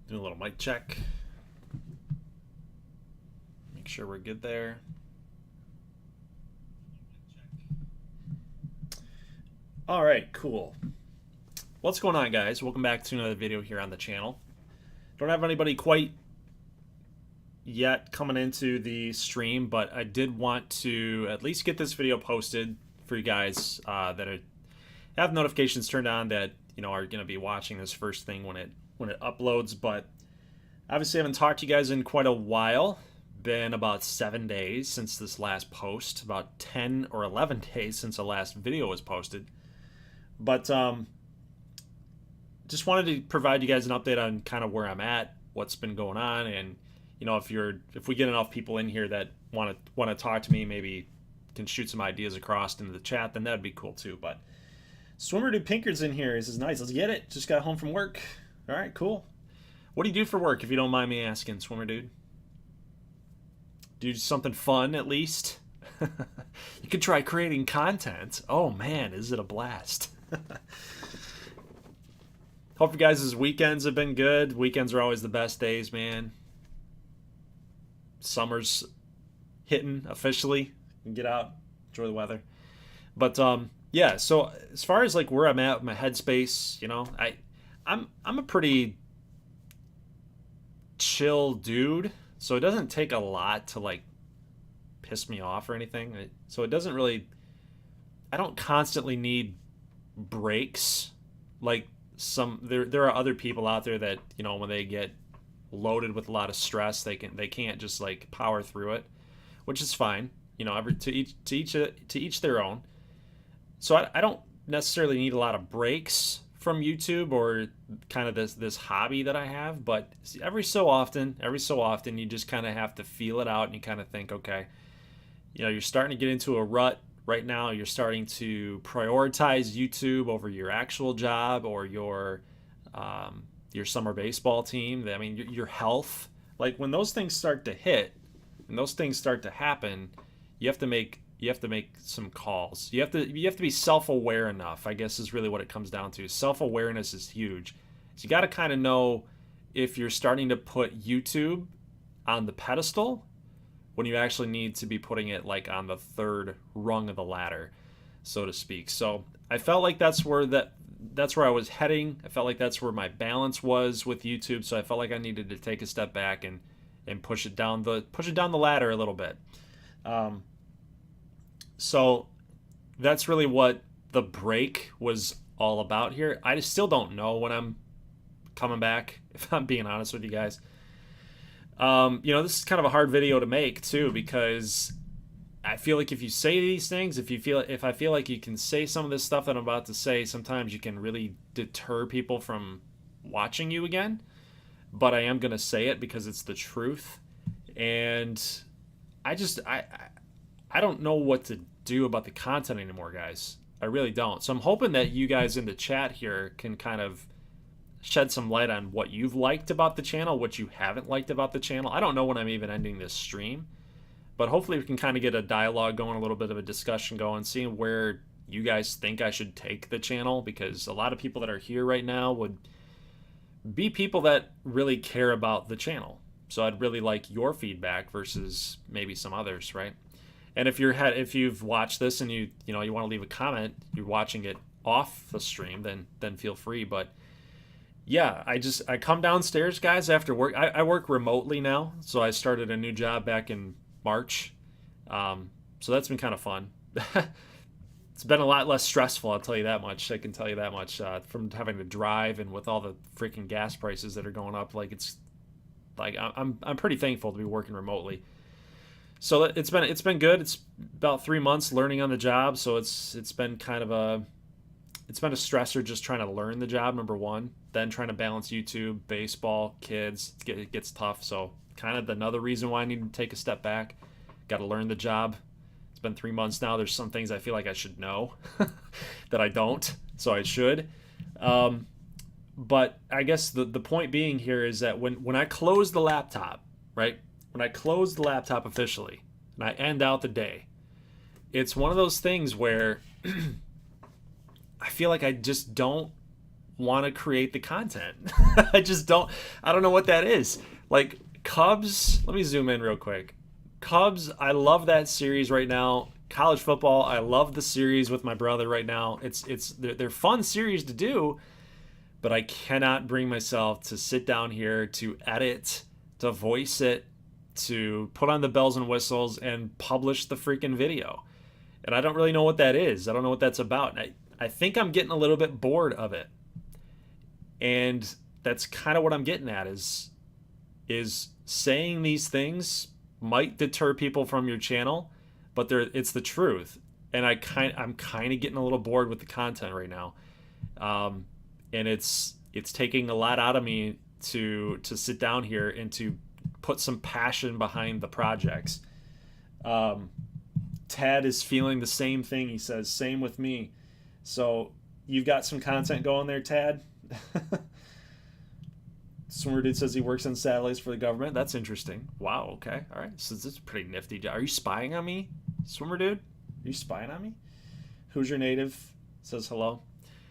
Do a little mic check. Make sure we're good there. All right, cool. What's going on, guys? Welcome back to another video here on the channel. Don't have anybody quite yet coming into the stream, but I did want to at least get this video posted for you guys that have notifications turned on that are going to be watching this first thing when it uploads. But obviously, I haven't talked to you guys in quite a while. Been about 7 days since this last post, about 10 or 11 days since the last video was posted. But just wanted to provide you guys an update on kind of where I'm at, what's been going on, and if we get enough people in here that want to talk to me, maybe can shoot some ideas across into the chat, then that'd be cool too. But Swimmer Dude Pinkard's in here. He says, "Nice, let's get it. Just got home from work." All right, cool. What do you do for work, if you don't mind me asking, Swimmer Dude? Do something fun at least. You could try creating content. Oh man, is it a blast? Hope you guys' weekends have been good. Weekends are always the best days, man. Summer's hitting officially. You can get out, enjoy the weather. But yeah, so as far as like where I'm at with my headspace, I'm a pretty chill dude, so it doesn't take a lot to like piss me off or anything. So it doesn't really, I don't constantly need breaks like there are other people out there that when they get loaded with a lot of stress, they can't just like power through it, which is fine. To each their own. So I don't necessarily need a lot of breaks from YouTube or kind of this hobby that I have, but every so often you just kind of have to feel it out, and you kind of think, okay, you're starting to get into a rut right now. You're starting to prioritize YouTube over your actual job or your summer baseball team. I mean, your health. Like when those things start to hit, when those things start to happen, you have to make some calls. You have to be self-aware enough, I guess, is really what it comes down to. Self-awareness is huge. So you got to kind of know if you're starting to put YouTube on the pedestal when you actually need to be putting it like on the third rung of the ladder, so to speak. So I felt like that's where I was heading. I felt like that's where my balance was with YouTube. So I felt like I needed to take a step back and push it down the ladder a little bit. So that's really what the break was all about here. I still don't know when I'm coming back, if I'm being honest with you guys. This is kind of a hard video to make too, because I feel like if you say these things, if I feel like you can say some of this stuff that I'm about to say, sometimes you can really deter people from watching you again. But I am going to say it because it's the truth. And I don't know what to do about the content anymore, guys. I really don't. So I'm hoping that you guys in the chat here can kind of shed some light on what you've liked about the channel, what you haven't liked about the channel. I don't know when I'm even ending this stream, but hopefully we can kind of get a dialogue going, a little bit of a discussion going, seeing where you guys think I should take the channel, because a lot of people that are here right now would be people that really care about the channel. So I'd really like your feedback versus maybe some others, right? And if you've watched this and you want to leave a comment, you're watching it off the stream, then feel free. But yeah, I come downstairs, guys, after work. I work remotely now, so I started a new job back in March. So that's been kind of fun. It's been a lot less stressful, I'll tell you that much. I can tell you that much, from having to drive, and with all the freaking gas prices that are going up. Like I'm pretty thankful to be working remotely. So it's been good. It's about 3 months learning on the job, so it's been kind of a stressor just trying to learn the job, number one, then trying to balance YouTube, baseball, kids. It gets tough. So kind of another reason why I need to take a step back. Got to learn the job. It's been 3 months now. There's some things I feel like I should know that I don't, so I should. But I guess the point being here is that when I close the laptop, right? When I close the laptop officially and I end out the day, it's one of those things where I feel like I just don't want to create the content. I just don't. I don't know what that is. Like Cubs. Let me zoom in real quick. Cubs. I love that series right now. College football. I love the series with my brother right now. They're fun series to do, but I cannot bring myself to sit down here to edit, to voice it, to put on the bells and whistles and publish the freaking video. And I don't really know what that is. I don't know what that's about. I think I'm getting a little bit bored of it. And that's kind of what I'm getting at is saying these things might deter people from your channel, but it's the truth. And I'm kind of getting a little bored with the content right now. And it's taking a lot out of me to sit down here and to put some passion behind the projects. Tad is feeling the same thing. He says, same with me. So you've got some content going there, Tad? Swimmer Dude says he works on satellites for the government. That's interesting. Wow, okay. All right. So this is pretty nifty. Are you spying on me, Swimmer Dude? Are you spying on me? Who's your native? Says hello.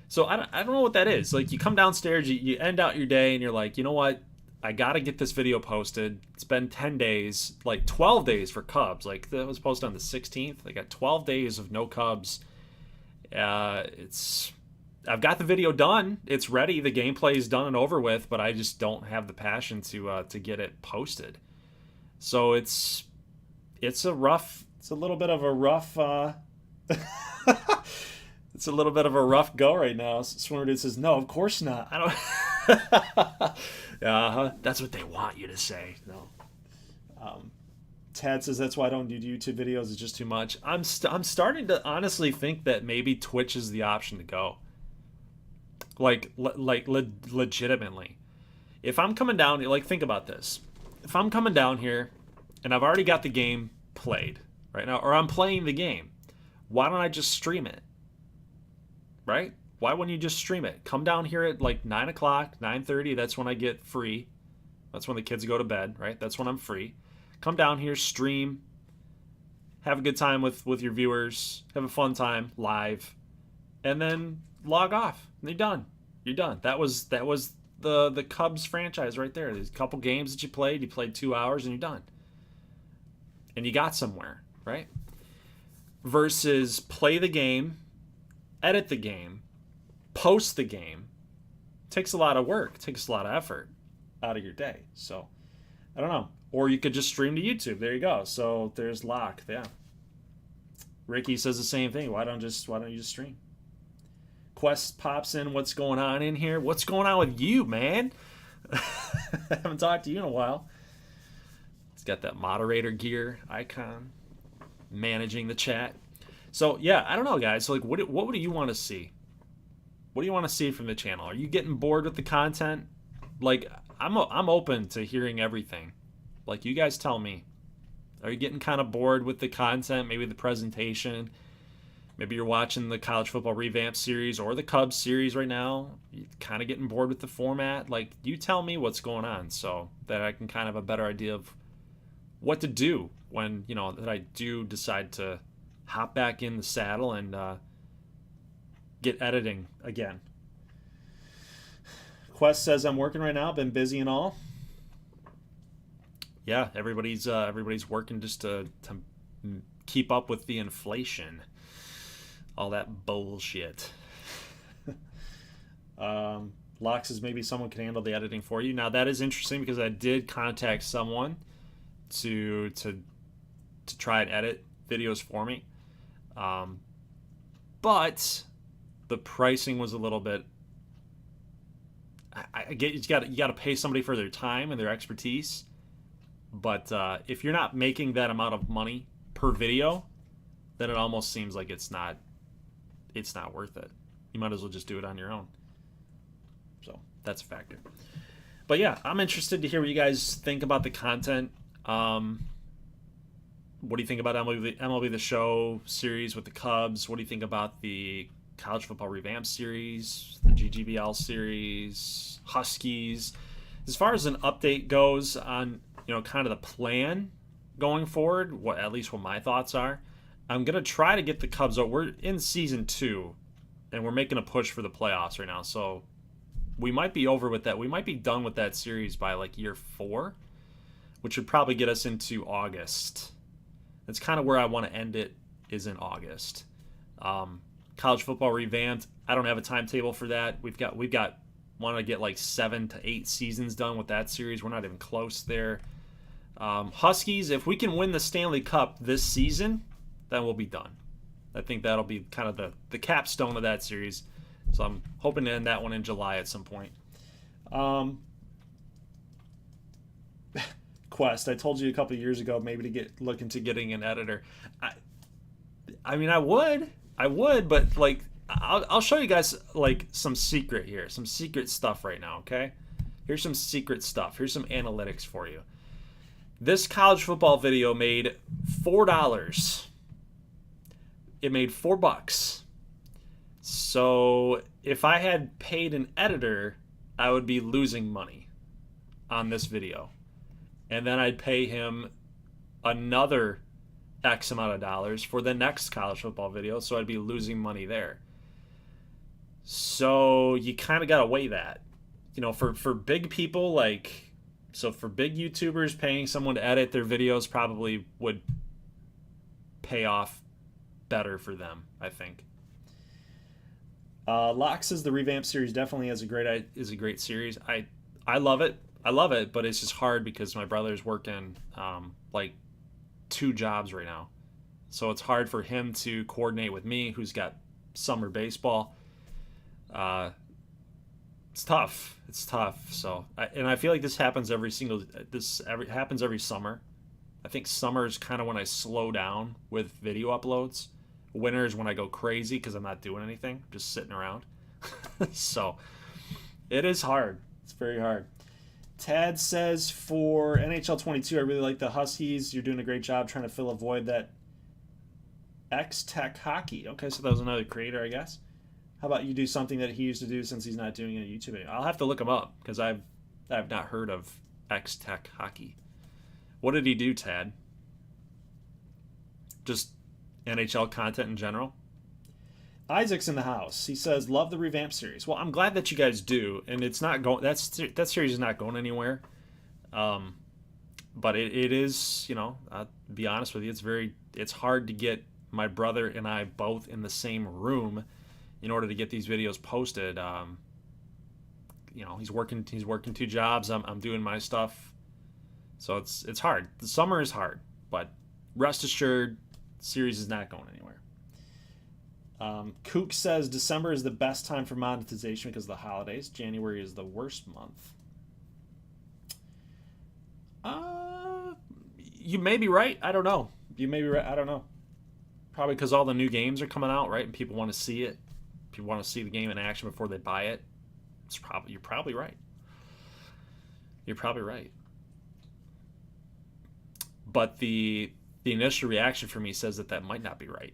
So I don't know what that is. Like you come downstairs, you end out your day, and you're like, you know what? I got to get this video posted. It's been 10 days, like 12 days for Cubs. Like that was posted on the 16th. I got 12 days of no Cubs. I've got the video done. It's ready. The gameplay is done and over with, but I just don't have the passion to get it posted. So it's a little bit of a rough it's a little bit of a rough go right now. Swimmer Dude says, no, of course not. I don't that's what they want you to say. No. Tad says that's why I don't do YouTube videos. It's just too much. I'm starting to honestly think that maybe Twitch is the option to go. Legitimately. If I'm coming down, like think about this. If I'm coming down here and I've already got the game played right now, or I'm playing the game, why don't I just stream it? Right? Why wouldn't you just stream it? Come down here at like 9 o'clock, 9:30. That's when I get free. That's when the kids go to bed, right? That's when I'm free. Come down here, stream, have a good time with your viewers, have a fun time live, and then log off. And you're done. You're done. That was the Cubs franchise right there. There's a couple games that you played 2 hours, and you're done. And you got somewhere, right? Versus play the game, edit the game, post the game. Takes a lot of work, takes a lot of effort out of your day. So I don't know. Or you could just stream to YouTube. There you go. So there's Locke. Yeah. Ricky says the same thing. Why don't you just stream? Quest pops in. What's going on in here? What's going on with you, man? I haven't talked to you in a while. It's got that moderator gear icon, managing the chat. So yeah, I don't know, guys. Like, what do you want to see? What do you want to see from the channel? Are you getting bored with the content? Like, I'm open to hearing everything. Like, you guys tell me. Are you getting kind of bored with the content? Maybe the presentation. Maybe you're watching the college football revamp series or the Cubs series right now. You're kind of getting bored with the format. Like, you tell me what's going on so that I can kind of have a better idea of what to do when, that I do decide to hop back in the saddle and get editing again. Quest says, I'm working right now. Been busy and all. Yeah, everybody's working just to keep up with the inflation. All that bullshit. Locke says maybe someone can handle the editing for you. Now that is interesting because I did contact someone to try and edit videos for me. But the pricing was a little bit. I get you got to pay somebody for their time and their expertise. But if you're not making that amount of money per video, then it almost seems like it's not worth it. You might as well just do it on your own. So that's a factor. But yeah, I'm interested to hear what you guys think about the content. What do you think about MLB The Show series with the Cubs? What do you think about the college football revamp series, the GGBL series, Huskies? As far as an update goes on, kind of the plan going forward, at least what my thoughts are, I'm going to try to get the Cubs. We're in season 2, and we're making a push for the playoffs right now. So we might be over with that. We might be done with that series by like year 4, which would probably get us into August. That's kind of where I want to end it, is in August. College football revamped. I don't have a timetable for that. We've got want to get like 7 to 8 seasons done with that series. We're not even close there. Huskies, if we can win the Stanley Cup this season, then we'll be done. I think that'll be kind of the capstone of that series. So I'm hoping to end that one in July at some point. Quest, I told you a couple of years ago maybe to look into getting an editor. I mean, I would, but like I'll show you guys like some secret stuff right now. Okay, here's some secret stuff. Here's some analytics for you. This college football video made $4. It made $4. So if I had paid an editor, I would be losing money on this video. And then I'd pay him another X amount of dollars for the next college football video, so I'd be losing money there. So you kind of got to weigh that. You know, for big people, for big YouTubers, paying someone to edit their videos probably would pay off better for them, I think. Locke says the revamped series definitely is a great series. I love it. But it's just hard because my brother's working like 2 jobs right now. So it's hard for him to coordinate with me, who's got summer baseball. It's tough. So, I feel like this happens every summer. I think summer is kind of when I slow down with video uploads. Winter is when I go crazy because I'm not doing anything, I'm just sitting around. So it is hard. It's very hard. Tad says for NHL 22, I really like the Huskies. You're doing a great job trying to fill a void that X-Tech Hockey. Okay, so that was another creator, I guess. How about you do something that he used to do since he's not doing it on YouTube video? I'll have to look him up because I've not heard of X-Tech Hockey. What did he do, Tad? Just NHL content in general? Isaac's in the house. He says, love the revamped series. Well, I'm glad that you guys do, and it's not going. That series is not going anywhere. But it is, I'll be honest with you, it's hard to get my brother and I both in the same room in order to get these videos posted. He's working 2 jobs. I'm doing my stuff, so it's hard. The summer is hard, but rest assured, the series is not going anywhere. Kook says December is the best time for monetization because of the holidays. January is the worst month. You may be right. I don't know. You may be right. I don't know. Probably because all the new games are coming out, right? And people want to see it. People want to see the game in action before they buy it. You're probably right. You're probably right. But the initial reaction for me says that might not be right.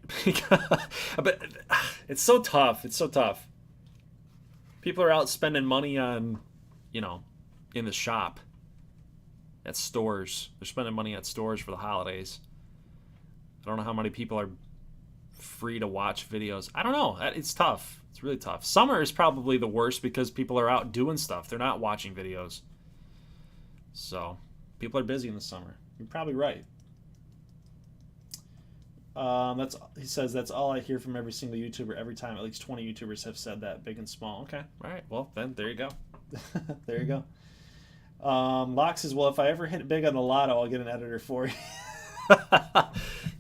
But it's so tough. It's so tough. People are out spending money on, in the shop, at stores. They're spending money at stores for the holidays. I don't know how many people are free to watch videos. I don't know. It's tough. It's really tough. Summer is probably the worst because people are out doing stuff. They're not watching videos. So people are busy in the summer. You're probably right. He says that's all I hear from every single YouTuber every time. At least 20 YouTubers have said that, big and small. Okay, all right. Well, then there you go. There you go. Locke says, well, if I ever hit big on the lotto, I'll get an editor for you.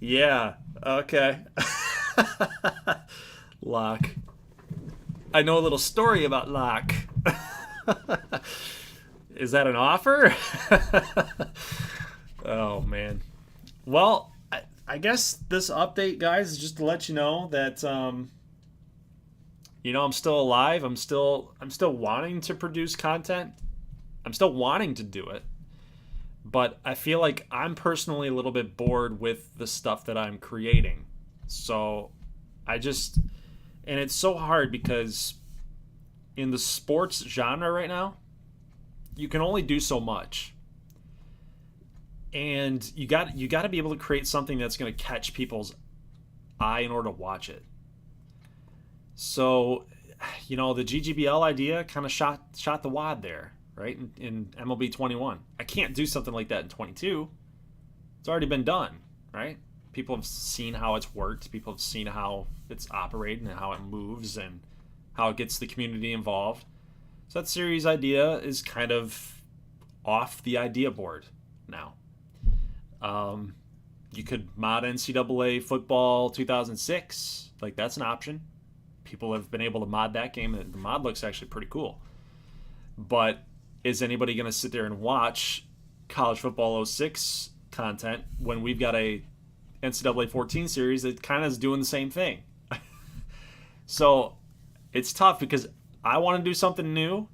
Yeah. Okay. Locke. I know a little story about Locke. Is that an offer? Oh man. Well, I guess this update, guys, is just to let you know that I'm still alive. I'm still wanting to produce content. I'm still wanting to do it. But I feel like I'm personally a little bit bored with the stuff that I'm creating. So and it's so hard because in the sports genre right now, you can only do so much. And you got to be able to create something that's going to catch people's eye in order to watch it. So the GGBL idea kind of shot the wad there, right? In MLB 21. I can't do something like that in 22. It's already been done, right? People have seen how it's worked. People have seen how it's operated and how it moves and how it gets the community involved. So that series idea is kind of off the idea board now. You could mod NCAA football 2006. Like, that's an option. People have been able to mod that game, and the mod looks actually pretty cool. But is anybody going to sit there and watch college football 06 content when we've got a NCAA 14 series that kind of is doing the same thing? So it's tough because I want to do something new.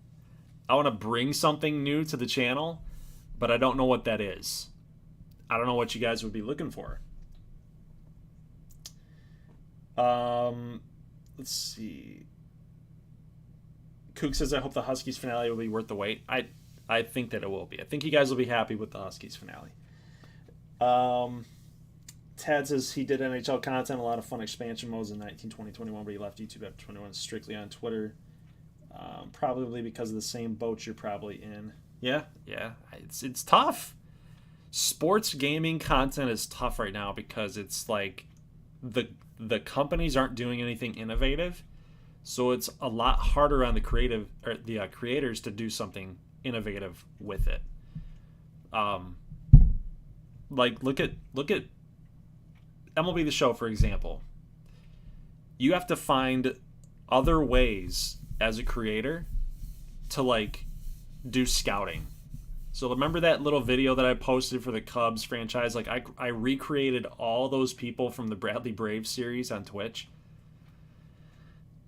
I want to bring something new to the channel, but I don't know what that is. I don't know what you guys would be looking for. Let's see. Kook says, I hope the Huskies finale will be worth the wait. I think that it will be. I think you guys will be happy with the Huskies finale. Tad says he did NHL content, a lot of fun expansion modes in 19, 20, 21, but he left YouTube after 21 strictly on Twitter. Probably because of the same boat you're probably in. Yeah. It's tough. Sports gaming content is tough right now because it's like the companies aren't doing anything innovative, so it's a lot harder on the creators to do something innovative with it. Like look at MLB The Show, for example. You have to find other ways as a creator to like do scouting. So remember that little video that I posted for the Cubs franchise? Like I recreated all those people from the Bradley Braves series on Twitch.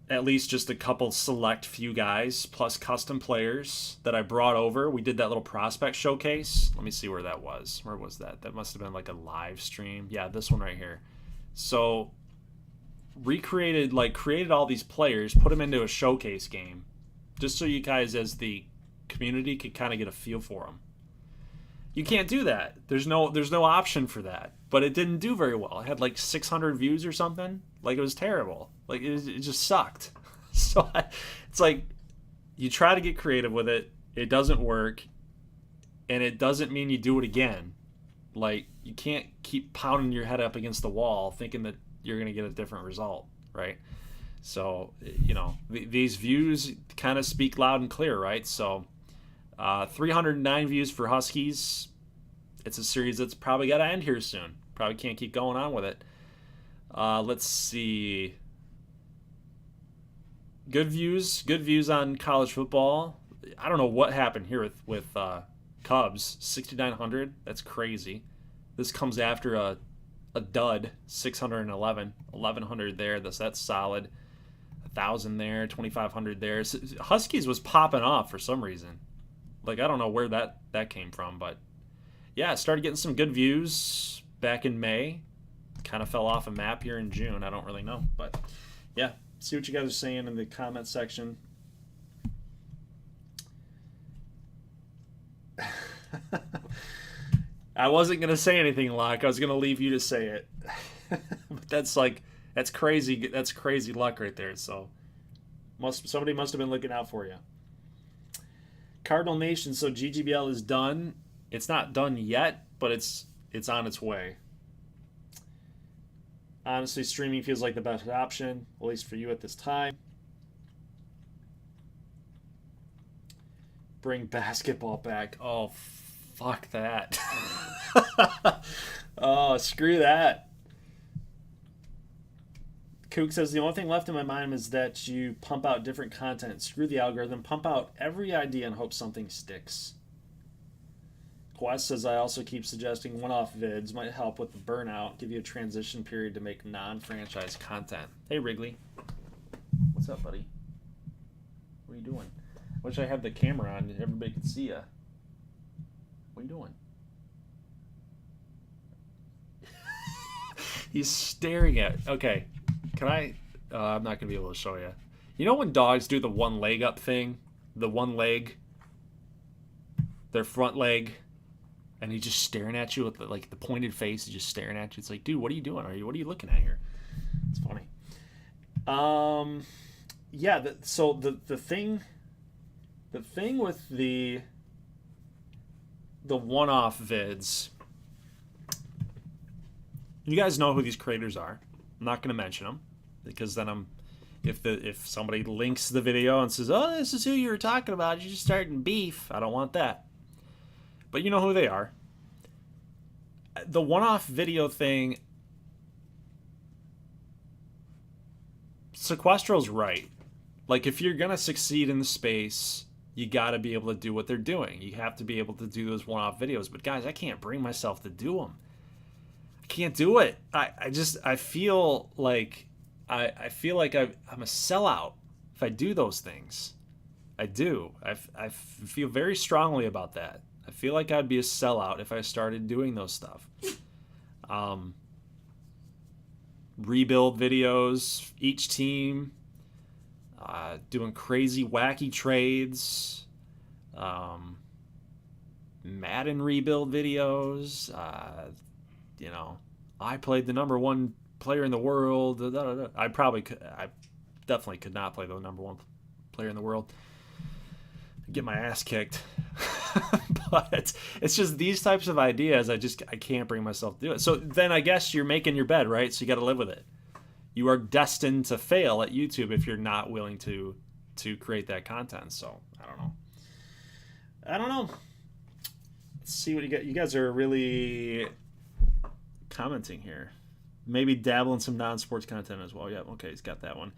At least just a couple select few guys plus custom players that I brought over. We did that little prospect showcase. Let me see where that was. Where was that? That must have been like a live stream. Yeah, this one right here. So created all these players, put them into a showcase game, just so you guys as the community could kind of get a feel for them. You can't do that. There's no option for that. But it didn't do very well. It had like 600 views or something. Like, it was terrible. Like, it just sucked. So it's like you try to get creative with it. It doesn't work. And it doesn't mean you do it again. Like, you can't keep pounding your head up against the wall thinking that you're going to get a different result, right? So, these views kind of speak loud and clear, right? So, 309 views for Huskies. It's a series that's probably got to end here soon. Probably can't keep going on with it. Let's see. Good views on college football. I don't know what happened here with Cubs. 6,900. That's crazy. This comes after a dud. 611. 1,100 there. That's solid. 1,000 there. 2,500 there. So Huskies was popping off for some reason. Like, I don't know where that came from, but yeah, started getting some good views back in May. Kind of fell off a map here in June. I don't really know, but yeah, see what you guys are saying in the comment section. I wasn't going to say anything, Locke. I was going to leave you to say it. But that's crazy. That's crazy luck right there. So somebody must have been looking out for you. Cardinal Nation, so GGBL is done. It's not done yet, but it's on its way. Honestly, streaming feels like the best option, at least for you at this time. Bring basketball back. Oh, fuck that. Oh, screw that. Kook says, the only thing left in my mind is that you pump out different content. Screw the algorithm. Pump out every idea and hope something sticks. Quest says, I also keep suggesting one-off vids might help with the burnout, give you a transition period to make non-franchise content. Hey, Wrigley. What's up, buddy? What are you doing? Wish I had the camera on and everybody could see you. What are you doing? He's staring at... Okay. Can I... I'm not going to be able to show you. You know when dogs do the one leg up thing? The one leg? Their front leg? And he's just staring at you with the pointed face. He's just staring at you. It's like, dude, what are you doing? What are you looking at here? It's funny. yeah. So the thing with the one-off vids, you guys know who these creators are. I'm not going to mention them because then if somebody links the video and says, "Oh, this is who you were talking about," you're just starting beef. I don't want that. But you know who they are. The one-off video thing, Sequestral's right. Like, if you're gonna succeed in the space, you got to be able to do what they're doing. You have to be able to do those one-off videos. But guys, I can't bring myself to do them. I can't do it. I feel like I'm a sellout if I do those things. I do. I feel very strongly about that. I feel like I'd be a sellout if I started doing those stuff. Rebuild videos, each team, doing crazy, wacky trades, Madden rebuild videos. I played the number one player in the world. I definitely could not play the number one player in the world. I'd get my ass kicked. But it's just these types of ideas. I can't bring myself to do it. So then I guess you're making your bed, right? So you got to live with it. You are destined to fail at YouTube if you're not willing to create that content. So I don't know. Let's see what you got. You guys are really commenting here. Maybe dabble in some non-sports content as well. Yeah, okay, he's got that one.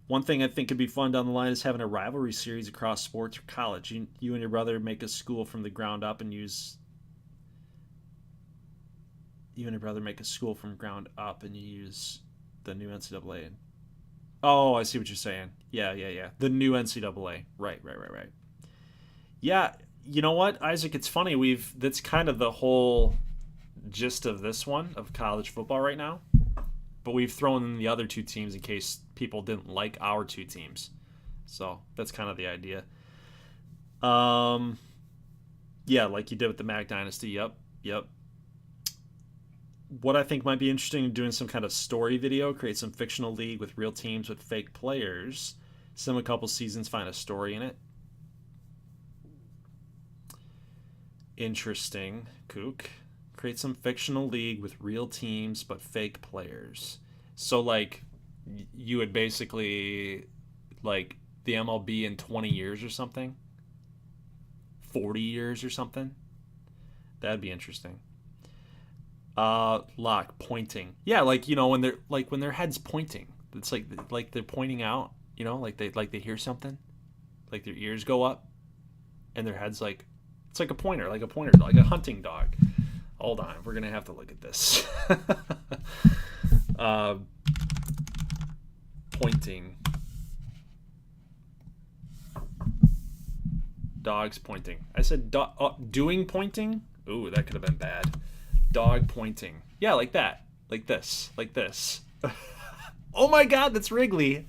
One thing I think could be fun down the line is having a rivalry series across sports or college. You and your brother make a school from the ground up and use. You and your brother make a school from ground up and you use the new NCAA. Oh, I see what you're saying. Yeah. The new NCAA. Right. Yeah, you know what, Isaac? It's funny. That's kind of the whole gist of this one of college football right now. But we've thrown in the other two teams in case people didn't like our two teams. So that's kind of the idea. Yeah, like you did with the Mac Dynasty. Yep. What I think might be interesting in doing some kind of story video, create some fictional league with real teams with fake players. Sim a couple seasons, find a story in it. Interesting, Kook. Create some fictional league with real teams but fake players. So like you would basically like the MLB in 20 years or something, 40 years or something. That'd be interesting. Lock pointing. Yeah, like when their head's pointing. It's like they're pointing out, like they hear something. Like their ears go up and their head's like it's like a pointer, like a hunting dog. Hold on, we're gonna have to look at this. Pointing. Dogs pointing. I said doing pointing. Ooh, that could have been bad. Dog pointing. Yeah, like that. Like this. Oh my God, that's Wrigley.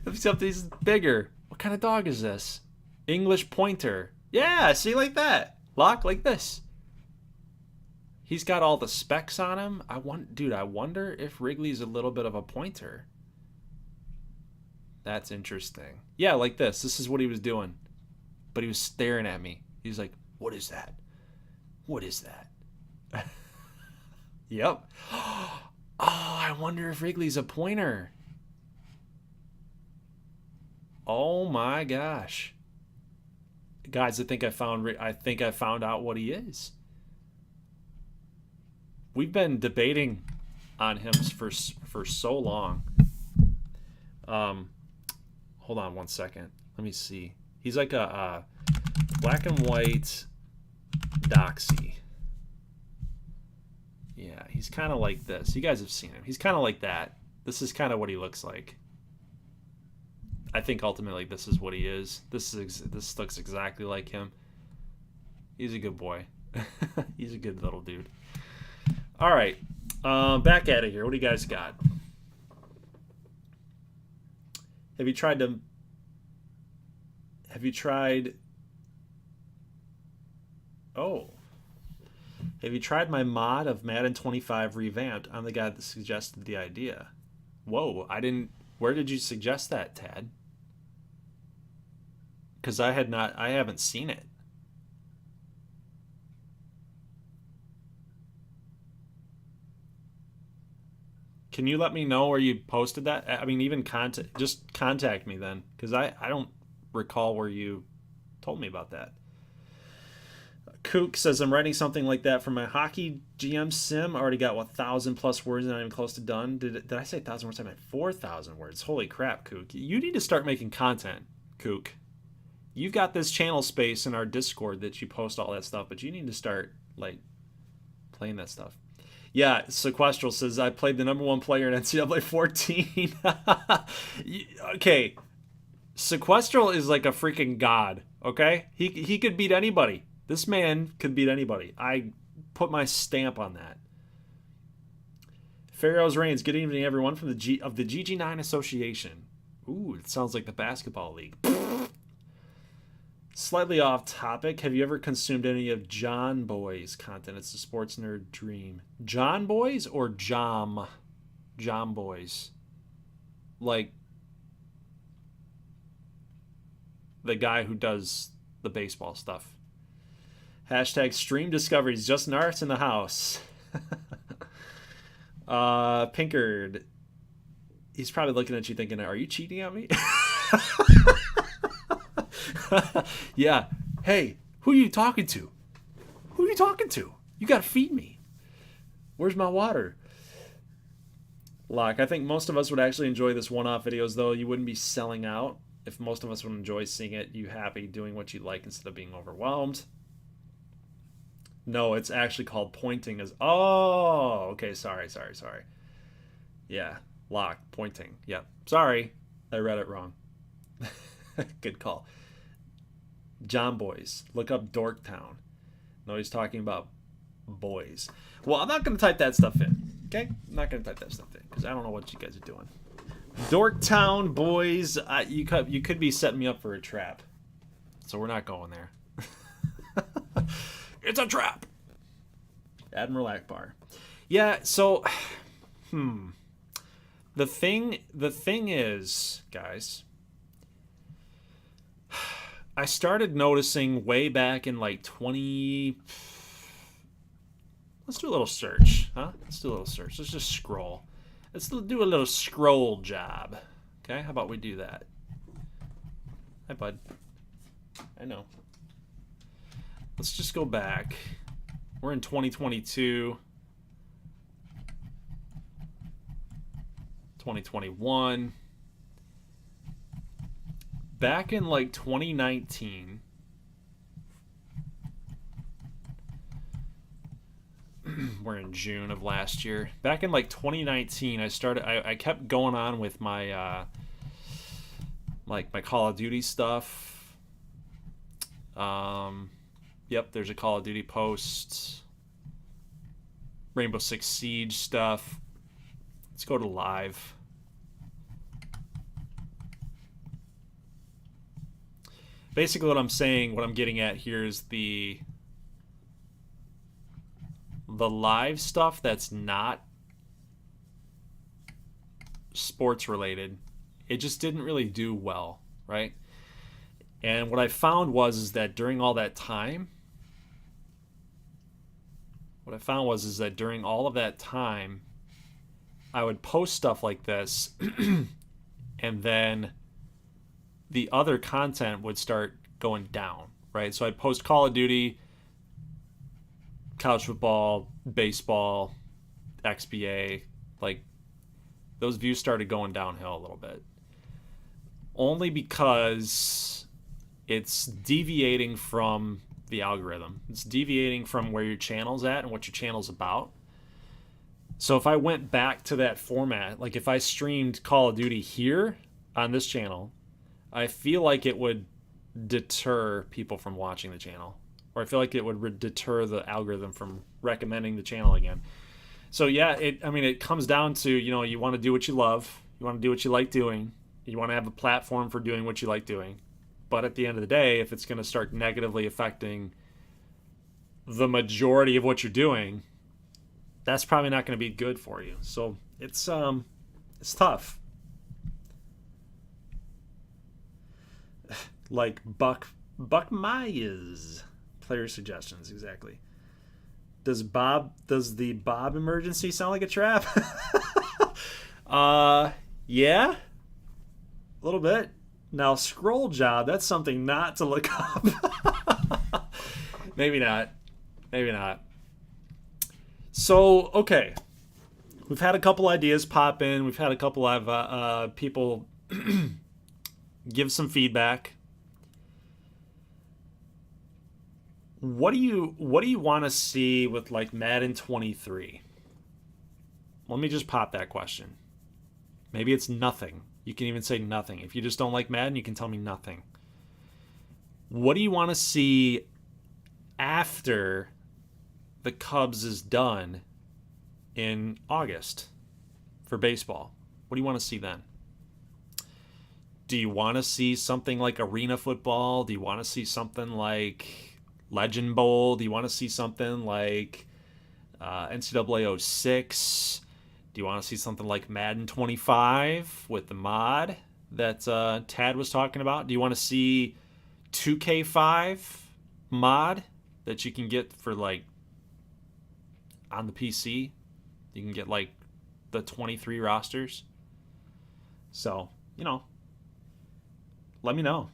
Except he's bigger. What kind of dog is this? English pointer. Yeah, see, like that. Lock like this. He's got all the specs on him. I wonder if Wrigley's a little bit of a pointer. That's interesting. Yeah, like this. This is what he was doing. But he was staring at me. He was like, "What is that? What is that?" Yep. Oh, I wonder if Wrigley's a pointer. Oh my gosh. Guys, I think I found out what he is. We've been debating on him for so long. Hold on one second. Let me see. He's like a black and white doxy. Yeah, he's kind of like this. You guys have seen him. He's kind of like that. This is kind of what he looks like. I think ultimately this is what he is. This looks exactly like him. He's a good boy. He's a good little dude. All right, back at it here. What do you guys got? Have you tried? Oh. Have you tried my mod of Madden 25 revamped? I'm the guy that suggested the idea. Whoa, I didn't Where did you suggest that, Tad? Because I haven't seen it. Can you let me know where you posted that? I mean, even just contact me then, because I don't recall where you told me about that. Kook says, I'm writing something like that for my hockey GM sim. I already got 1,000 plus words and I'm even close to done. Did I say 1,000 words? I meant 4,000 words. Holy crap, Kook. You need to start making content, Kook. You've got this channel space in our Discord that you post all that stuff, but you need to start, like, playing that stuff. Yeah, Sequestral says, I played the number one player in NCAA 14. Okay, Sequestral is like a freaking god, okay? He could beat anybody. This man could beat anybody. I put my stamp on that. Pharaoh's Reigns, good evening, everyone, from the GG9 Association. Ooh, it sounds like the basketball league. Slightly off topic, have you ever consumed any of John Boy's content? It's a sports nerd dream. John Boy's or John Boy's? Like the guy who does the baseball stuff. Hashtag stream discoveries, just Narts in the house. Pinkard. He's probably looking at you thinking, are you cheating on me? Yeah. Hey, who are you talking to? Who are you talking to? You gotta feed me. Where's my water? Locke, I think most of us would actually enjoy this one-off videos, though. You wouldn't be selling out. If most of us would enjoy seeing it, you happy doing what you like instead of being overwhelmed. No, it's actually called pointing as... Oh, okay, sorry. Yeah, Locke, pointing. Yep, sorry. I read it wrong. Good call. John Boys. Look up Dorktown. No, he's talking about boys. Well, I'm not going to type that stuff in. Okay? I'm not going to type that stuff in because I don't know what you guys are doing. Dorktown Boys. You could be setting me up for a trap. So we're not going there. It's a trap. Admiral Akbar. Yeah, so... The thing is, guys... I started noticing way back in like 20... Let's do a little search, huh? Let's do a little search. Let's just scroll. Let's do a little scroll job. Okay, how about we do that? Hi, bud. I know. Let's just go back. We're in 2022. 2021. Back in like 2019, we're in June of last year. Back in like 2019, I kept going on with my like my Call of Duty stuff. Yep, there's a Call of Duty post. Rainbow Six Siege stuff. Let's go to live. Basically what I'm getting at here is the live stuff that's not sports related. It just didn't really do well, right? And what I found was that during all that time, I would post stuff like this and then the other content would start going down, right? So I'd post Call of Duty, college football, baseball, XBA, like those views started going downhill a little bit. Only because it's deviating from the algorithm. It's deviating from where your channel's at and what your channel's about. So if I went back to that format, like if I streamed Call of Duty here on this channel, I feel like it would deter people from watching the channel, or I feel like it would deter the algorithm from recommending the channel again. So yeah, it comes down to, you want to do what you love, you want to do what you like doing, you want to have a platform for doing what you like doing. But at the end of the day, if it's going to start negatively affecting the majority of what you're doing, that's probably not going to be good for you. So it's tough. Like Buck Myers. Player suggestions, exactly. Does the Bob emergency sound like a trap? Yeah, a little bit. Now scroll job, that's something not to look up. Maybe not. Maybe not. So, okay. We've had a couple ideas pop in. We've had a couple of people give some feedback. What do you want to see with like Madden 23? Let me just pop that question. Maybe it's nothing. You can even say nothing. If you just don't like Madden, you can tell me nothing. What do you want to see after the Cubs is done in August for baseball? What do you want to see then? Do you want to see something like arena football? Do you want to see something like Legend Bowl? Do you want to see something like NCAA 06? Do you want to see something like Madden 25 with the mod that Tad was talking about? Do you want to see 2K5 mod that you can get for like on the PC? You can get like the 23 rosters. So, let me know.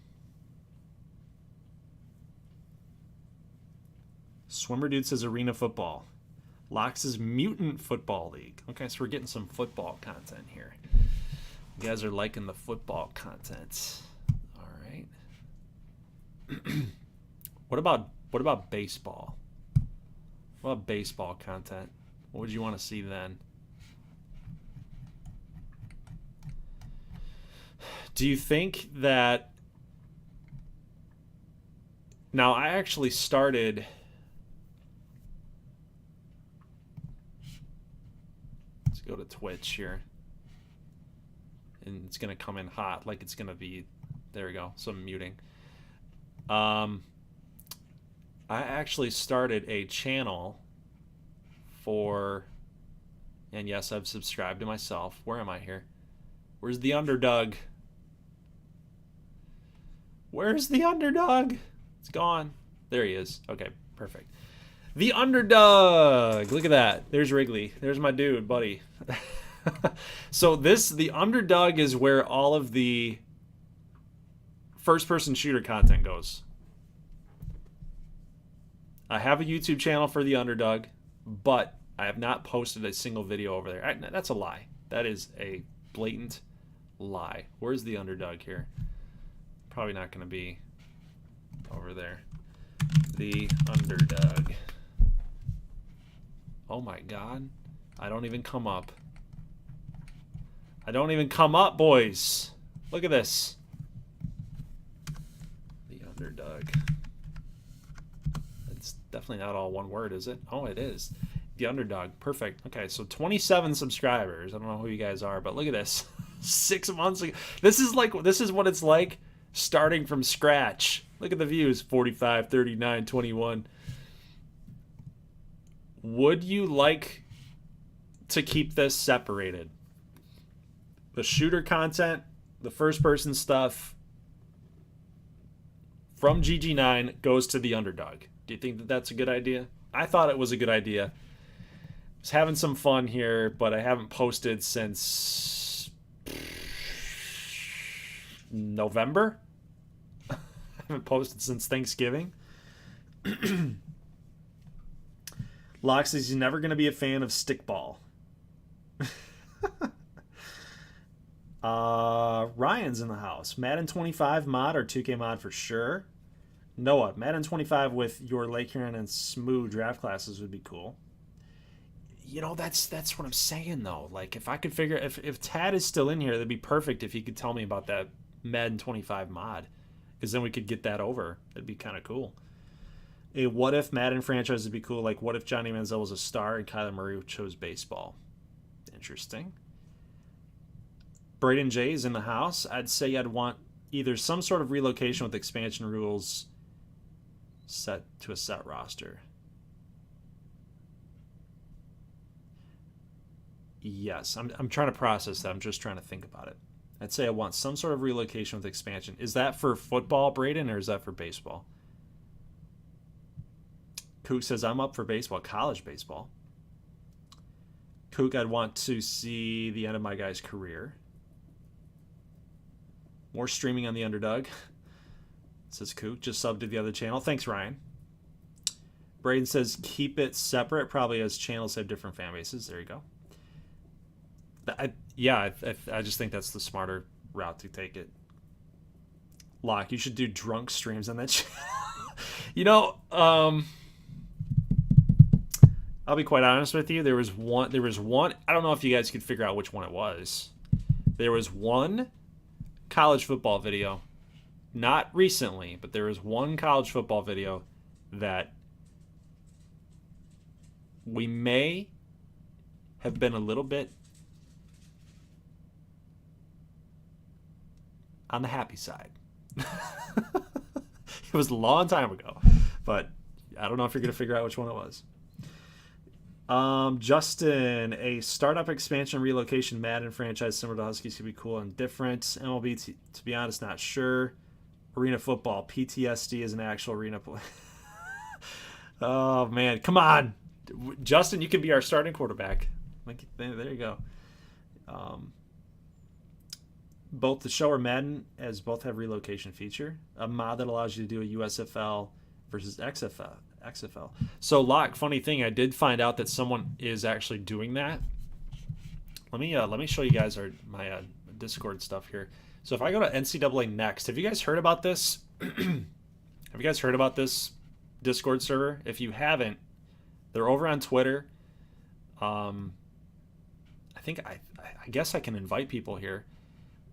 Swimmer Dude says arena football. Locks is Mutant Football League. Okay, so we're getting some football content here. You guys are liking the football content. All right. What about baseball? What about baseball content? What would you want to see then? Do you think that... Now, I actually started... Let's go to Twitch here. And it's going to come in hot, like it's going to be... There we go, some muting. I actually started a channel for... And yes, I've subscribed to myself. Where am I here? Where's the underdog? Where's the underdog? It's gone. There he is. Okay, perfect. The underdog. Look at that. There's Wrigley. There's my dude, buddy. So the underdog is where all of the first-person shooter content goes. I have a YouTube channel for the underdog, but I have not posted a single video over there. That's a lie. That is a blatant lie. Where's the underdog here? Probably not going to be over there. The underdog. Oh my god. I don't even come up. I don't even come up, boys. Look at this. The underdog. It's definitely not all one word, is it? Oh, it is. The underdog. Perfect. Okay, so 27 subscribers. I don't know who you guys are, but look at this. 6 months ago. This is what it's like starting from scratch. Look at the views. 45, 39, 21. Would you like to keep this separated? The shooter content, the first person stuff from GG9 goes to the underdog. Do you think that that's a good idea? I thought it was a good idea. I was having some fun here, but I haven't posted since November. I haven't posted since Thanksgiving. Locke says he's never going to be a fan of stickball. Ryan's in the house. Madden 25 mod or 2K mod for sure. Noah, Madden 25 with your Lake Huron and Smooth draft classes would be cool. That's what I'm saying though. Like if I could figure if Tad is still in here, that'd be perfect if he could tell me about that Madden 25 mod, because then we could get that over. That'd be kind of cool. A what if Madden franchise would be cool. Like what if Johnny Manziel was a star and Kyler Murray chose baseball? Interesting. Braden J is in the house. I'd say I'd want either some sort of relocation with expansion rules set to a set roster. Yes, I'm trying to process that. I'm just trying to think about it. I'd say I want some sort of relocation with expansion. Is that for football, Braden, or is that for baseball? Kook says, I'm up for baseball, college baseball. Kook, I'd want to see the end of my guy's career. More streaming on the Underdog. Says Kook, just subbed to the other channel. Thanks, Ryan. Braden says, keep it separate, probably as channels have different fan bases. There you go. I just think that's the smarter route to take it. Locke, you should do drunk streams on that channel. I'll be quite honest with you. There was one. I don't know if you guys could figure out which one it was. There was one college football video, not recently, but there was one college football video that we may have been a little bit on the happy side. It was a long time ago, but I don't know if you're going to figure out which one it was. Justin, a startup expansion relocation Madden franchise similar to Huskies could be cool and different. MLB, to be honest, not sure. Arena football, PTSD is an actual arena play. Oh, man. Come on. Justin, you can be our starting quarterback. There you go. Both the show or Madden, as both have relocation feature. A mod that allows you to do a USFL versus XFL. So, Locke, funny thing, I did find out that someone is actually doing that. Let me show you guys my Discord stuff here. So if I go to NCAA Next, have you guys heard about this? Have you guys heard about this Discord server? If you haven't, they're over on Twitter. I guess I can invite people here.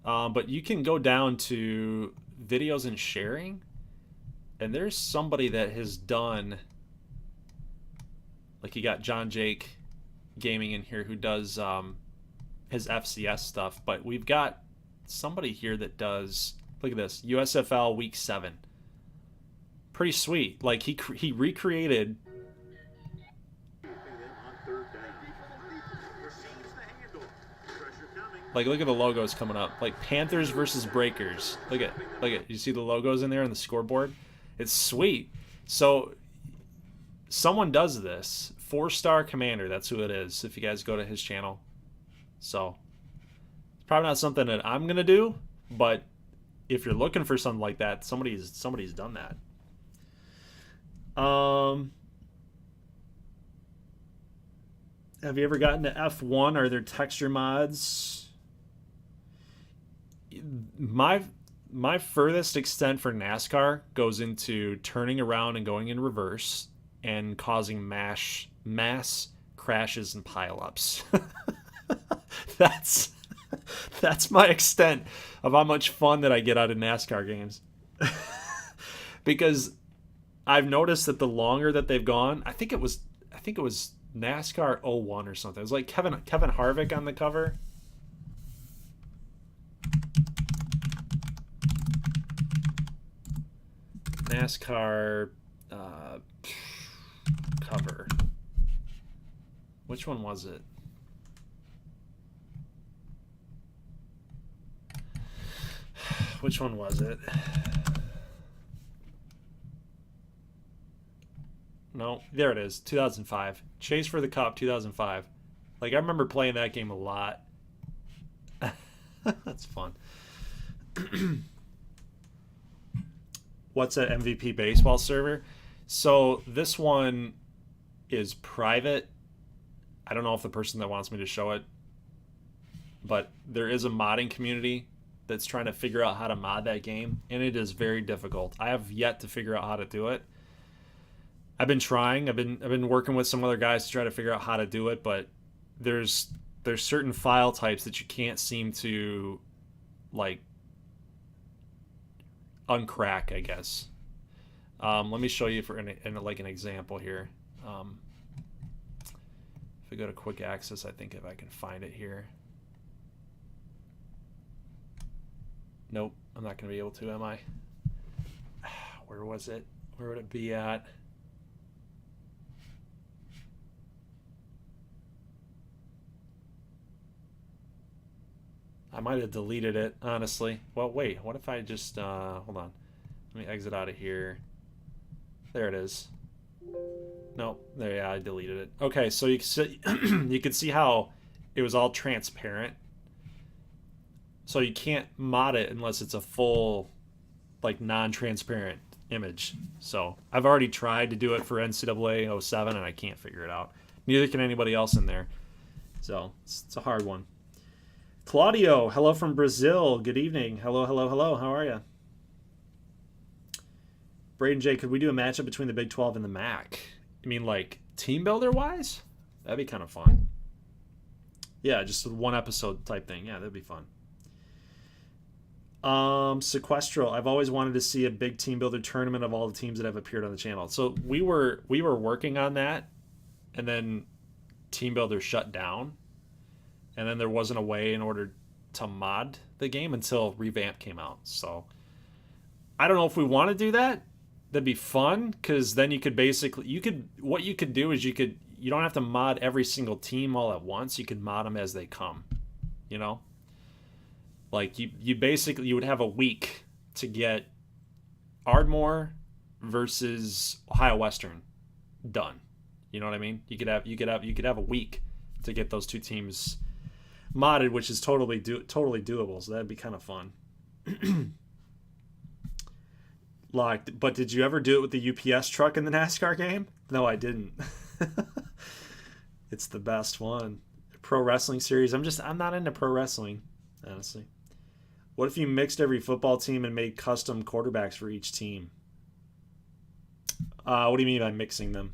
But you can go down to videos and sharing, and there's somebody that has done, like you got John Jake Gaming in here who does his FCS stuff, but we've got somebody here that does, look at this, USFL Week 7. Pretty sweet. Like he recreated. Like, look at the logos coming up. Like Panthers versus Breakers. Look at. You see the logos in there on the scoreboard? It's sweet. So someone does this. 4-Star Commander, that's who it is, if you guys go to his channel. So it's probably not something that I'm gonna do, but if you're looking for something like that, somebody's done that. Have you ever gotten to F1? Are there texture mods? My furthest extent for NASCAR goes into turning around and going in reverse and causing mass crashes and pileups. That's my extent of how much fun that I get out of NASCAR games. Because I've noticed that the longer that they've gone, I think it was NASCAR 01 or something. It was like Kevin Harvick on the cover. NASCAR cover. Which one was it? Which one was it? No, there it is. 2005. Chase for the Cup, 2005. Like, I remember playing that game a lot. That's fun. What's that MVP baseball server? So this one is private. I don't know if the person that wants me to show it, but there is a modding community that's trying to figure out how to mod that game, and it is very difficult. I have yet to figure out how to do it. I've been trying. I've been working with some other guys to try to figure out how to do it, but there's certain file types that you can't seem to like uncrack, I guess. Let me show you for an example here. If I go to quick access, I think if I can find it here. Nope, I'm not going to be able to, am I? Where was it? Where would it be at? I might have deleted it, honestly. Well, wait. What if I just hold on? Let me exit out of here. There it is. No, there. Yeah, I deleted it. Okay, so you can see, you can see how it was all transparent. So you can't mod it unless it's a full, like, non-transparent image. So I've already tried to do it for NCAA 07 and I can't figure it out. Neither can anybody else in there. So it's a hard one. Claudio, hello from Brazil. Good evening. Hello, hello, hello. How are you? Braden J, could we do a matchup between the Big 12 and the MAC? I mean, like, team builder wise? That'd be kind of fun. Yeah, just a one episode type thing. Yeah, that'd be fun. Sequestral, I've always wanted to see a big team builder tournament of all the teams that have appeared on the channel. So we were working on that, and then team builder shut down, and then there wasn't a way in order to mod the game until Revamp came out. So I don't know if we want to do that. That'd be fun, because then you could basically what you could do is you don't have to mod every single team all at once. You could mod them as they come, you know. Like you basically you would have a week to get Ardmore versus Ohio Western done. You know what I mean? You could have a week to get those two teams modded, which is totally doable. So that'd be kind of fun. Like, but did you ever do it with the UPS truck in the NASCAR game? No, I didn't. It's the best one. Pro wrestling series. I'm not into pro wrestling, honestly. What if you mixed every football team and made custom quarterbacks for each team? What do you mean by mixing them?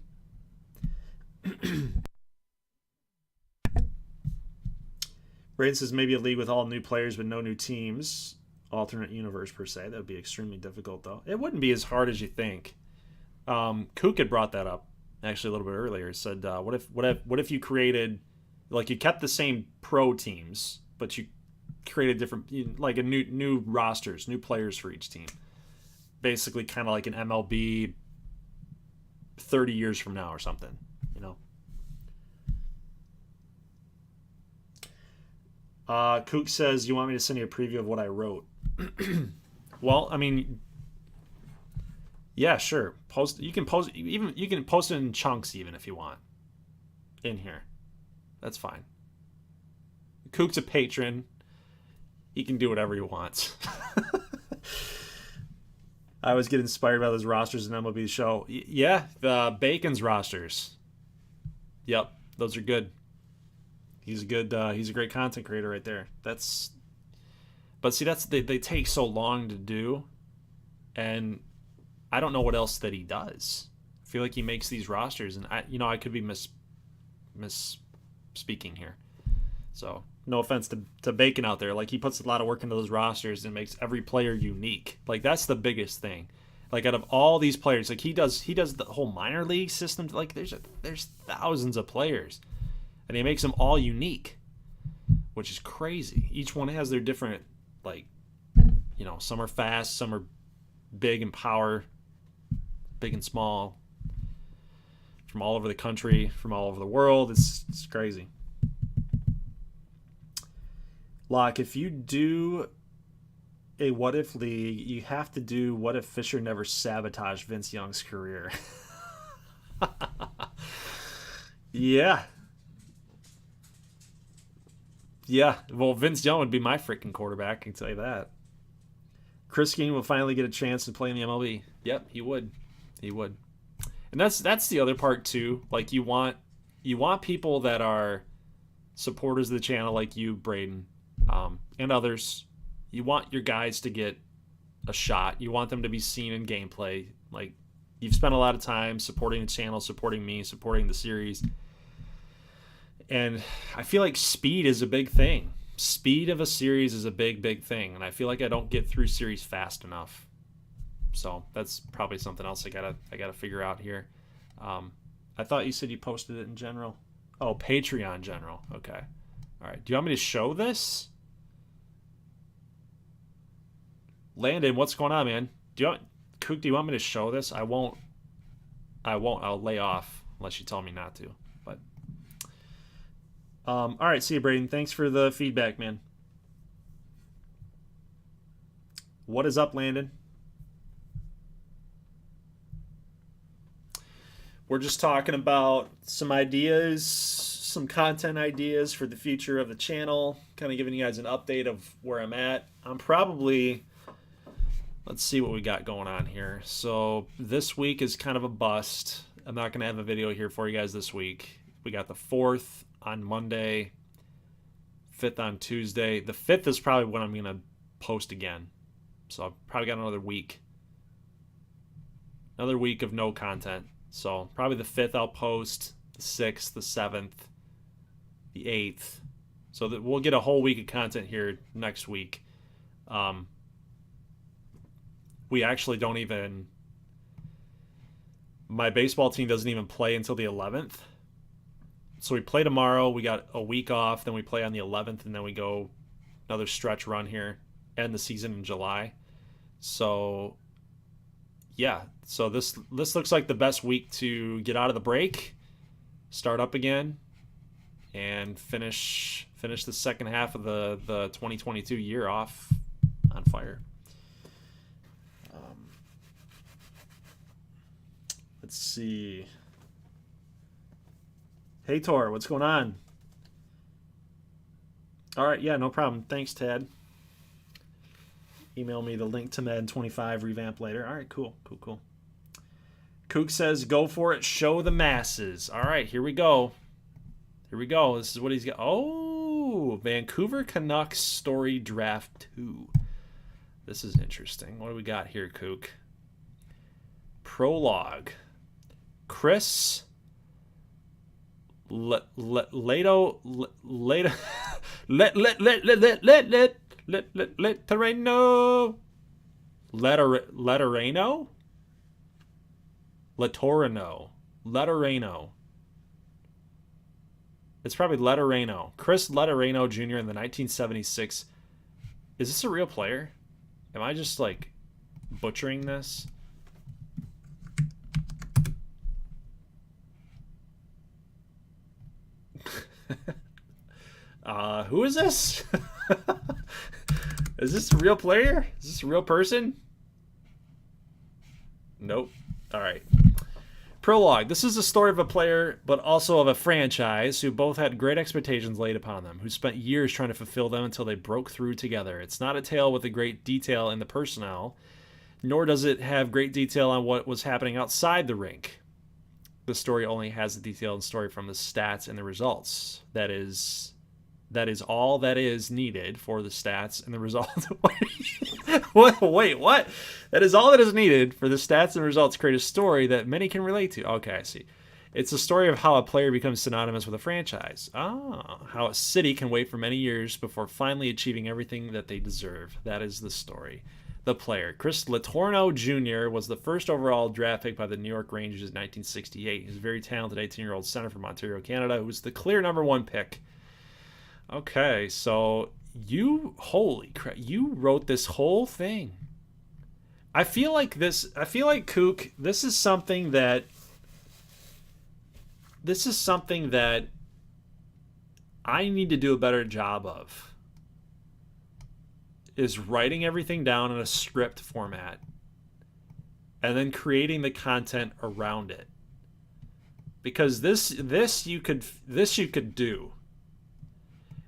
Braden says maybe a league with all new players but no new teams. Alternate universe, per se. That would be extremely difficult, though. It wouldn't be as hard as you think. Kook had brought that up, actually, a little bit earlier. He said, what if you created, like, you kept the same pro teams, but you created different, like, a new rosters, new players for each team. Basically kind of like an MLB 30 years from now or something, you know. Kook says, you want me to send you a preview of what I wrote? Well, I mean, yeah, sure. You can post it in chunks even if you want. In here. That's fine. Kook's a patron. He can do whatever he wants. I always get inspired by those rosters in MLB show. Yeah, the Bacon's rosters. Yep, those are good. He's a great content creator right there. But see, they take so long to do, and I don't know what else that he does. I feel like he makes these rosters, and I could be misspeaking here. So no offense to Bacon out there. Like, he puts a lot of work into those rosters and makes every player unique. Like, that's the biggest thing. Like, out of all these players, like he does the whole minor league system. Like, there's thousands of players, and he makes them all unique, which is crazy. Each one has their different, like, some are fast, some are big in power, big and small, from all over the country, from all over the world. It's crazy. Like, if you do a what if league, you have to do what if Fisher never sabotaged Vince Young's career. Yeah. Yeah, well, Vince Young would be my freaking quarterback, I can tell you that. Chris King will finally get a chance to play in the MLB. Yep, he would. He would. And that's the other part too. Like, you want people that are supporters of the channel, like you, Braden, and others. You want your guys to get a shot. You want them to be seen in gameplay. Like, you've spent a lot of time supporting the channel, supporting me, supporting the series. And I feel like speed is a big thing. Speed of a series is a big, big thing. And I feel like I don't get through series fast enough. So that's probably something else I gotta figure out here. I thought you said you posted it in general. Oh, Patreon general. Okay. All right. Do you want me to show this? Landon, what's going on, man? Cook, do you want me to show this? I won't. I'll lay off unless you tell me not to. But all right, see you, Braden. Thanks for the feedback, man. What is up, Landon? We're just talking about some ideas, some content ideas for the future of the channel, kind of giving you guys an update of where I'm at. I'm probably, let's see what we got going on here. So this week is kind of a bust. I'm not going to have a video here for you guys this week. We got the 4th on Monday, 5th on Tuesday. The 5th is probably when I'm going to post again. So I've probably got another week. Another week of no content. So probably the 5th I'll post, the 6th, the 7th, the 8th. So that we'll get a whole week of content here next week. We actually don't even... My baseball team doesn't even play until the 11th. So we play tomorrow. We got a week off. Then we play on the 11th. And then we go another stretch run here. End the season in July. So... yeah, so this looks like the best week to get out of the break, start up again, and finish the second half of the 2022 year off on fire. Let's see. Hey, Tor, what's going on? All right, yeah, no problem. Thanks, Tad. Email me the link to Med 25 revamp later. All right, cool. Kook says, go for it. Show the masses. All right, here we go. This is what he's got. Oh, Vancouver Canucks Story Draft 2. This is interesting. What do we got here, Kook? Prologue. Chris Leto Letterano? It's probably Letterano. Chris Letterano Jr. in the 1976. Is this a real player? Am I just like butchering this? Who is this? Is this a real player? Is this a real person? Nope. All right. Prologue. This is a story of a player, but also of a franchise who both had great expectations laid upon them, who spent years trying to fulfill them until they broke through together. It's not a tale with a great detail in the personnel, nor does it have great detail on what was happening outside the rink. The story only has the detailed story from the stats and the results. That is all that is needed for the stats and the results. Wait, what? That is all that is needed for the stats and results to create a story that many can relate to. Okay, I see. It's a story of how a player becomes synonymous with a franchise. How a city can wait for many years before finally achieving everything that they deserve. That is the story. The player. Chris Letterano Jr. was the first overall draft pick by the New York Rangers in 1968. He's a very talented 18-year-old center from Ontario, Canada, who was the clear number 1 pick. Okay, so holy crap, you wrote this whole thing. I feel like Kook, this is something that I need to do a better job of, is writing everything down in a script format and then creating the content around it. Because this you could do.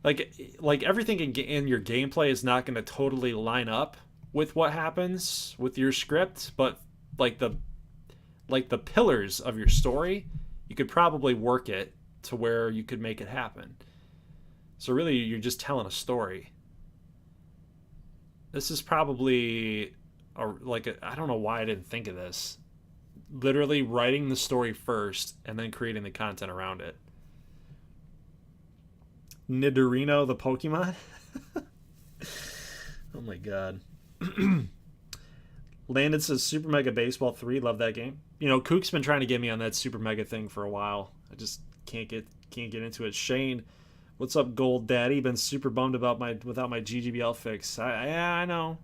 Like everything in your gameplay is not going to totally line up with what happens with your script, but like the pillars of your story, you could probably work it to where you could make it happen. So really, you're just telling a story. This is probably I don't know why I didn't think of this. Literally writing the story first and then creating the content around it. Nidorino the Pokemon? Oh my god. Landon says Super Mega Baseball 3, love that game. You know, Kook's been trying to get me on that Super Mega thing for a while. I just can't get into it. Shane, what's up, Gold Daddy? Been super bummed about without my GGBL fix. I know.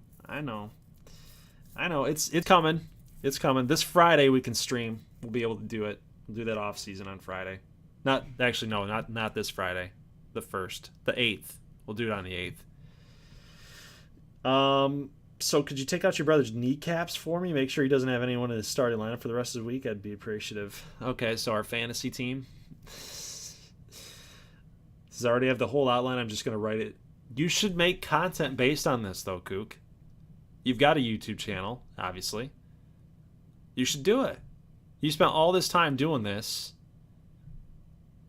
It's coming. It's coming. This Friday we can stream. We'll be able to do it. We'll do that off season on Friday. Not this Friday. The 1st. The 8th. We'll do it on the 8th. So could you take out your brother's kneecaps for me? Make sure he doesn't have anyone in his starting lineup for the rest of the week. I'd be appreciative. Okay, so our fantasy team. Does already have the whole outline? I'm just going to write it. You should make content based on this, though, Kook. You've got a YouTube channel, obviously. You should do it. You spent all this time doing this.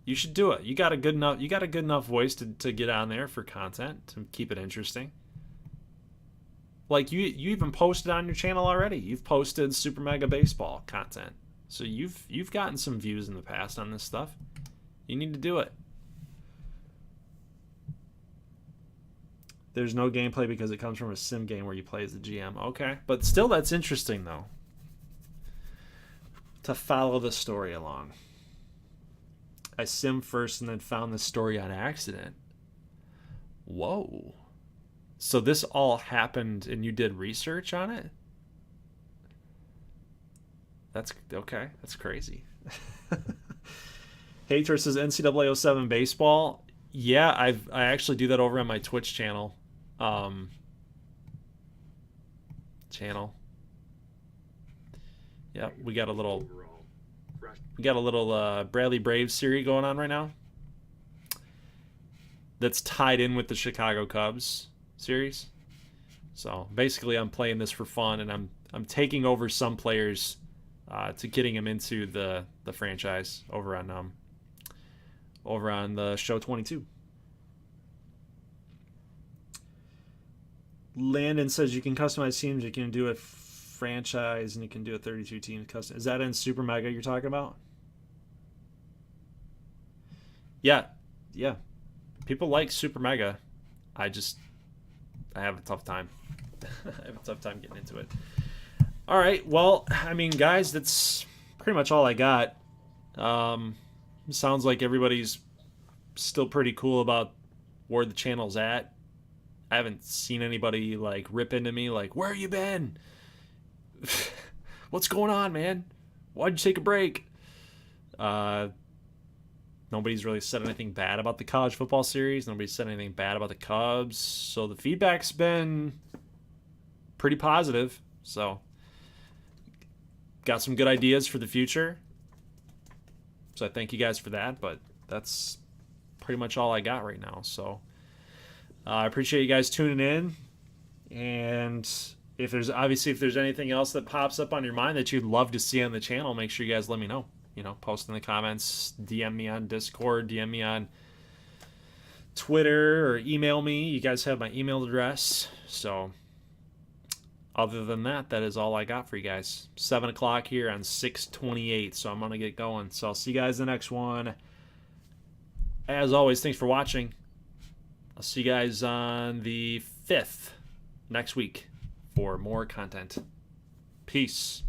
You should do it. You got a good enough voice to get on there for content, to keep it interesting. Like you even posted on your channel already. You've posted Super Mega Baseball content. So you've gotten some views in the past on this stuff. You need to do it. There's no gameplay because it comes from a sim game where you play as the GM. Okay. But still, that's interesting, though. To follow the story along. I sim first and then found the story on accident. Whoa. So this all happened and you did research on it? That's okay. That's crazy. Hater says NCAA 07 baseball. Yeah, I actually do that over on my Twitch channel. Yeah, we got a little Bradley Braves series going on right now. That's tied in with the Chicago Cubs series. So basically, I'm playing this for fun, and I'm taking over some players to getting them into the franchise over on the show 22. Landon says you can customize teams. You can do a franchise, and you can do a 32 team custom. Is that in Super Mega you're talking about? Yeah. People like Super Mega. I have a tough time. I have a tough time getting into it. All right. Well, I mean, guys, that's pretty much all I got. Sounds like everybody's still pretty cool about where the channel's at. I haven't seen anybody like rip into me like, where you been? What's going on, man? Why'd you take a break? Nobody's really said anything bad about the college football series. Nobody's said anything bad about the Cubs. So the feedback's been pretty positive. So got some good ideas for the future. So I thank you guys for that. But that's pretty much all I got right now. So I appreciate you guys tuning in. And if there's anything else that pops up on your mind that you'd love to see on the channel, make sure you guys let me know. Post in the comments, DM me on Discord, DM me on Twitter, or email me. You guys have my email address. So other than that, that is all I got for you guys. 7 o'clock here on 6/28, so I'm going to get going. So I'll see you guys in the next one. As always, thanks for watching. I'll see you guys on the 5th next week for more content. Peace.